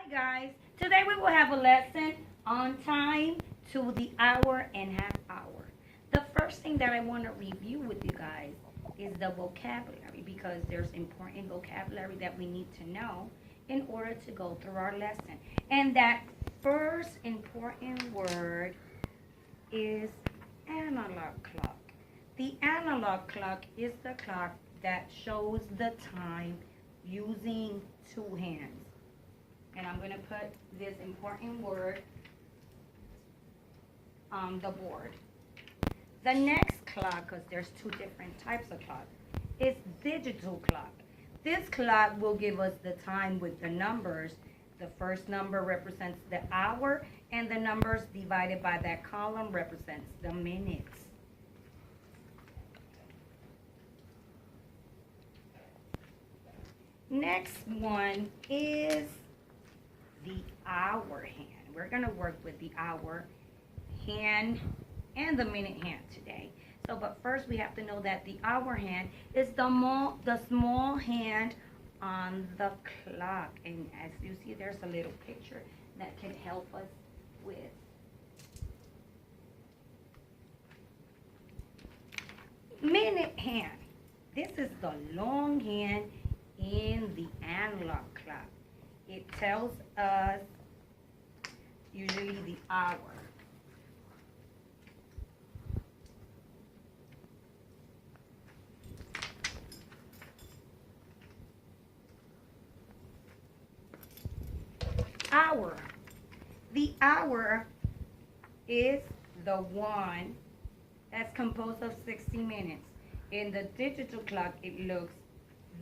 Hi guys, today we will have a lesson on time to the hour and half hour. The first thing that I want to review with you guys is the vocabulary because there's important vocabulary that we need to know in order to go through our lesson. And that first important word is analog clock. The analog clock is the clock that shows the time using two hands. And I'm going to put this important word on the board. The next clock, because there's two different types of clock, is digital clock. This clock will give us the time with the numbers. The first number represents the hour, and the numbers divided by that column represents the minutes. Next one is the hour hand. We're going to work with the hour hand and the minute hand today. But first we have to know that the hour hand is the small hand on the clock. And as you see, there's a little picture that can help us with. Minute hand. This is the long hand in the analog clock. It tells us usually the hour. Hour. The hour is the one that's composed of 60 minutes. In the digital clock, it looks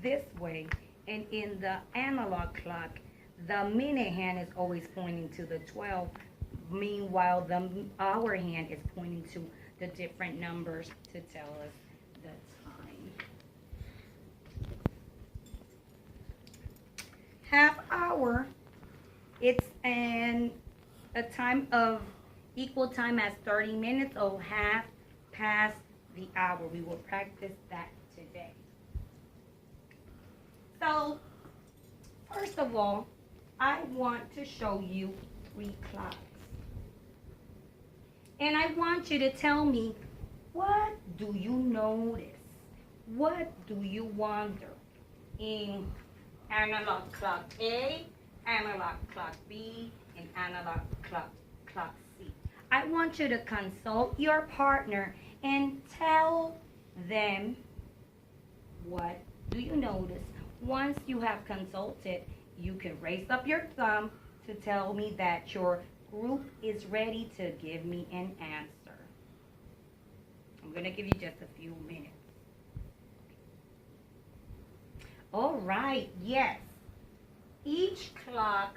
this way, and in the analog clock, the minute hand is always pointing to the 12. Meanwhile, the hour hand is pointing to the different numbers to tell us the time. Half hour, it's a time of equal time as 30 minutes or half past the hour. We will practice that today. So, first of all, I want to show you three clocks. And I want you to tell me, what do you notice? What do you wonder in analog clock A, analog clock B, and analog clock C? I want you to consult your partner and tell them, what do you notice? Once you have consulted, you can raise up your thumb to tell me that your group is ready to give me an answer. I'm going to give you just a few minutes. All right, yes. In each clock,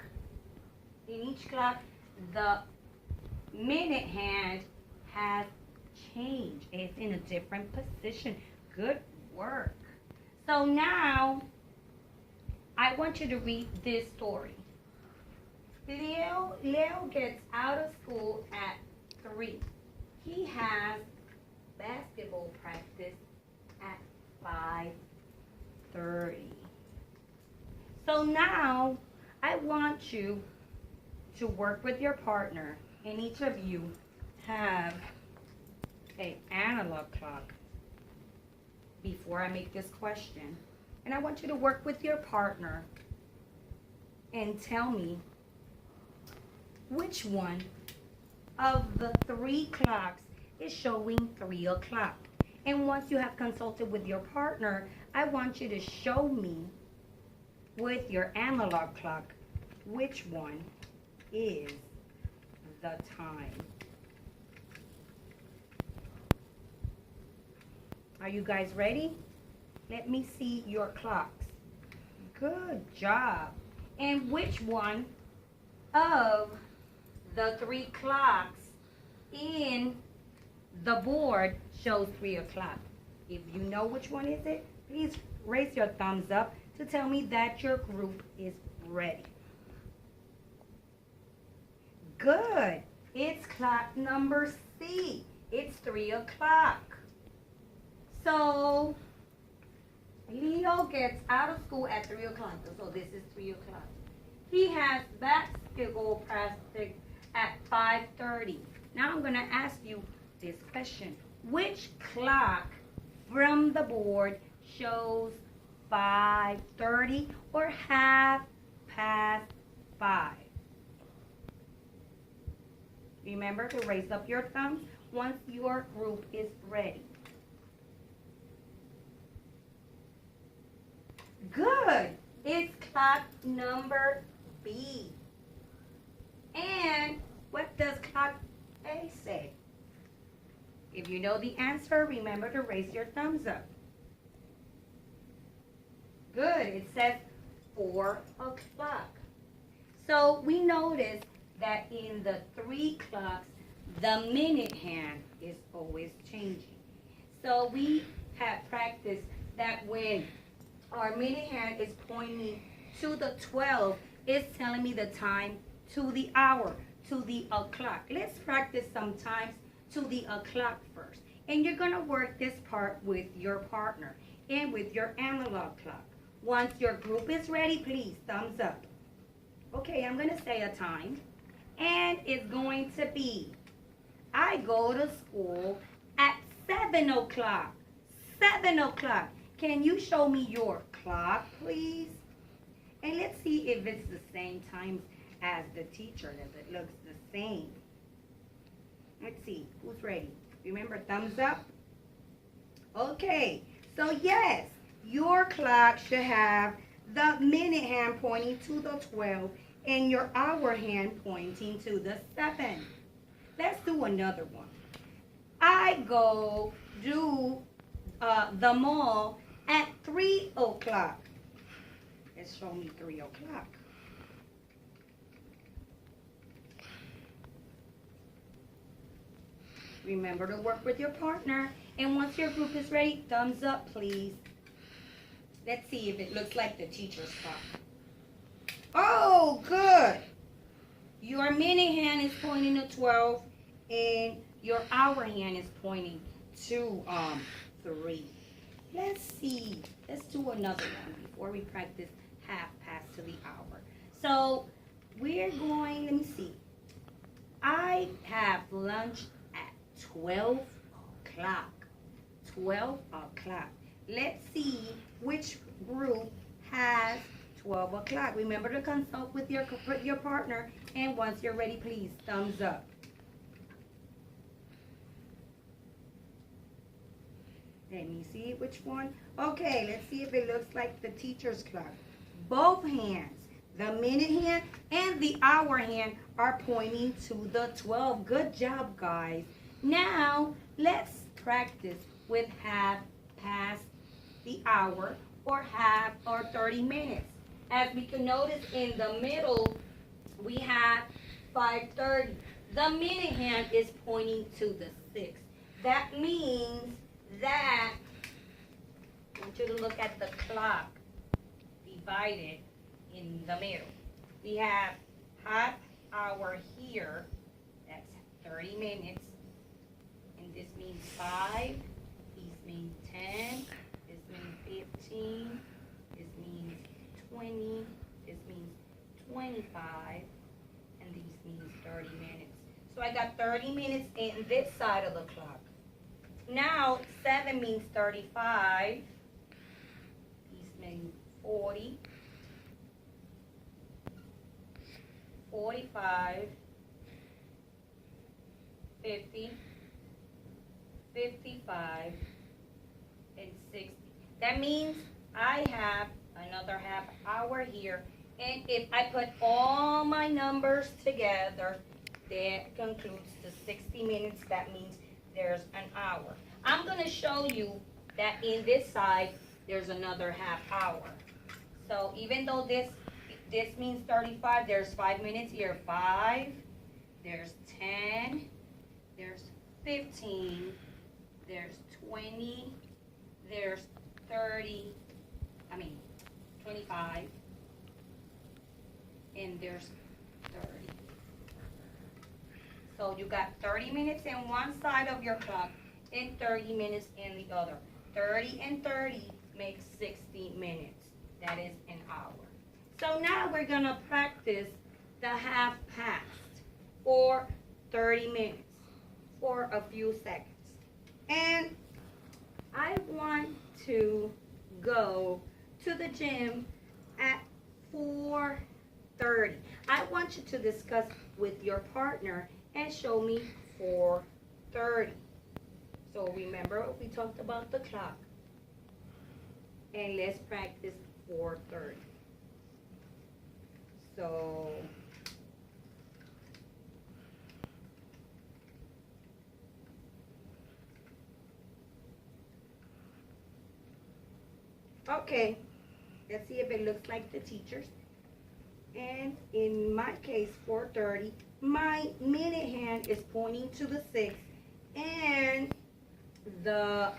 the minute hand has changed. It's in a different position. Good work. So now, I want you to read this story. Leo gets out of school at 3. He has basketball practice at 5:30. So now, I want you to work with your partner, and each of you have an analog clock before I make this question. And I want you to work with your partner and tell me which one of the three clocks is showing 3 o'clock. And once you have consulted with your partner, I want you to show me with your analog clock which one is the time. Are you guys ready? Let me see your clocks. Good job. And which one of the 3 clocks in the board shows 3 o'clock? If you know which one is it, please raise your thumbs up to tell me that your group is ready. Good. It's clock number C. It's 3 o'clock. So, Leo gets out of school at 3 o'clock. So this is 3 o'clock. He has basketball practice at 5:30. Now I'm going to ask you this question. Which clock from the board shows 5:30 or 5:30? Remember to raise up your thumbs once your group is ready. Good. It's clock number B. And what does clock A say? If you know the answer, remember to raise your thumbs up. Good. It says 4 o'clock. So we notice that in the 3 clocks, the minute hand is always changing. So we have practiced that when our minute hand is pointing to the 12, it's telling me the time to the hour, to the o'clock. Let's practice sometimes to the o'clock first. And you're going to work this part with your partner and with your analog clock. Once your group is ready, please thumbs up. Okay, I'm going to say a time. And it's going to be, I go to school at 7 o'clock. 7 o'clock. Can you show me your clock, please? And let's see if it's the same time as the teacher, if it looks the same. Let's see, who's ready? Remember, thumbs up? Okay, so yes, your clock should have the minute hand pointing to the 12 and your hour hand pointing to the 7. Let's do another one. I go to the mall at 3 o'clock. Let's show me 3 o'clock. Remember to work with your partner. And once your group is ready, thumbs up, please. Let's see if it looks like the teacher's clock. Oh, good. Your minute hand is pointing to 12, and your hour hand is pointing to 3. Let's see. Let's do another one before we practice half past to the hour. So we're going, let me see. I have lunch at 12 o'clock. 12 o'clock. Let's see which group has 12 o'clock. Remember to consult with your partner, and once you're ready, please thumbs up. Let me see which one. Okay, let's see if it looks like the teacher's clock. Both hands, the minute hand and the hour hand, are pointing to the 12. Good job, guys. Now, let's practice with half past the hour or half or 30 minutes. As we can notice in the middle, we have 5:30. The minute hand is pointing to the 6. That means that, I want you to look at the clock divided in the middle. We have half hour here, that's 30 minutes, and this means 5, this means 10, this means 15, this means 20, this means 25, and this means 30 minutes. So I got 30 minutes in this side of the clock. Now, 7 means 35. These mean 40. 45. 50. 55. And 60. That means I have another half hour here. And if I put all my numbers together, that concludes the 60 minutes. That means there's an hour. I'm going to show you that in this side, there's another half hour. So even though this means 35, there's 5 minutes here. 5, there's 10, there's 15, there's 20, there's 25, and there's 30. So you got 30 minutes in one side of your clock and 30 minutes in the other. 30 and 30 makes 60 minutes. That is an hour. So now we're gonna practice the half past or 30 minutes for a few seconds. And I want to go to the gym at 4:30. I want you to discuss with your partner and show me 4:30. So remember we talked about the clock. And let's practice 4:30. So okay, let's see if it looks like the teacher's. And in my case, 4:30, my minute hand is pointing to the 6, and the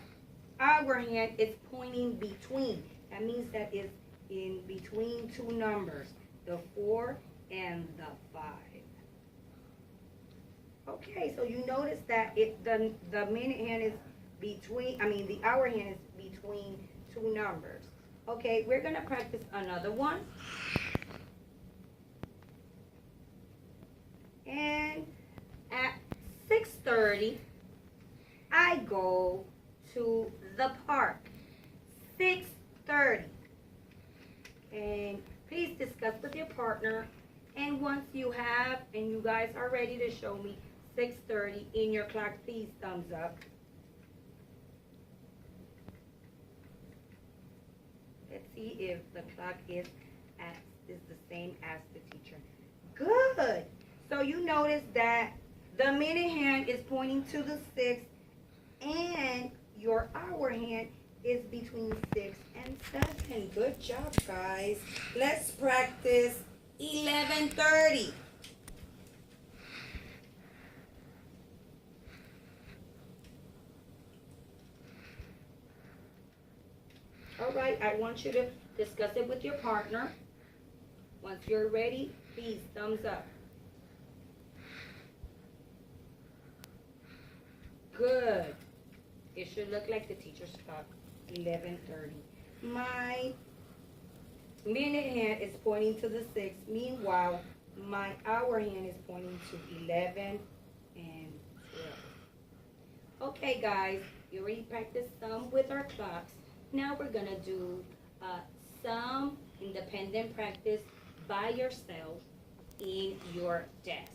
hour hand is pointing between. That means that it's in between two numbers, the 4 and the 5. Okay, so you notice that the minute hand is between, the hour hand is between two numbers. Okay, we're gonna practice another one. And at 6:30, I go to the park. 6:30. And please discuss with your partner. And once you have, and you guys are ready to show me 6:30 in your clock, please thumbs up. Let's see if the clock is the same as the teacher. Good. So you notice that the minute hand is pointing to the 6, and your hour hand is between 6 and 7. Good job, guys. Let's practice 11:30. All right, I want you to discuss it with your partner. Once you're ready, please thumbs up. Good. It should look like the teacher's clock, 11:30. My minute hand is pointing to the 6. Meanwhile, my hour hand is pointing to 11 and 12. Okay, guys, you already practiced some with our clocks. Now we're going to do some independent practice by yourself in your desk.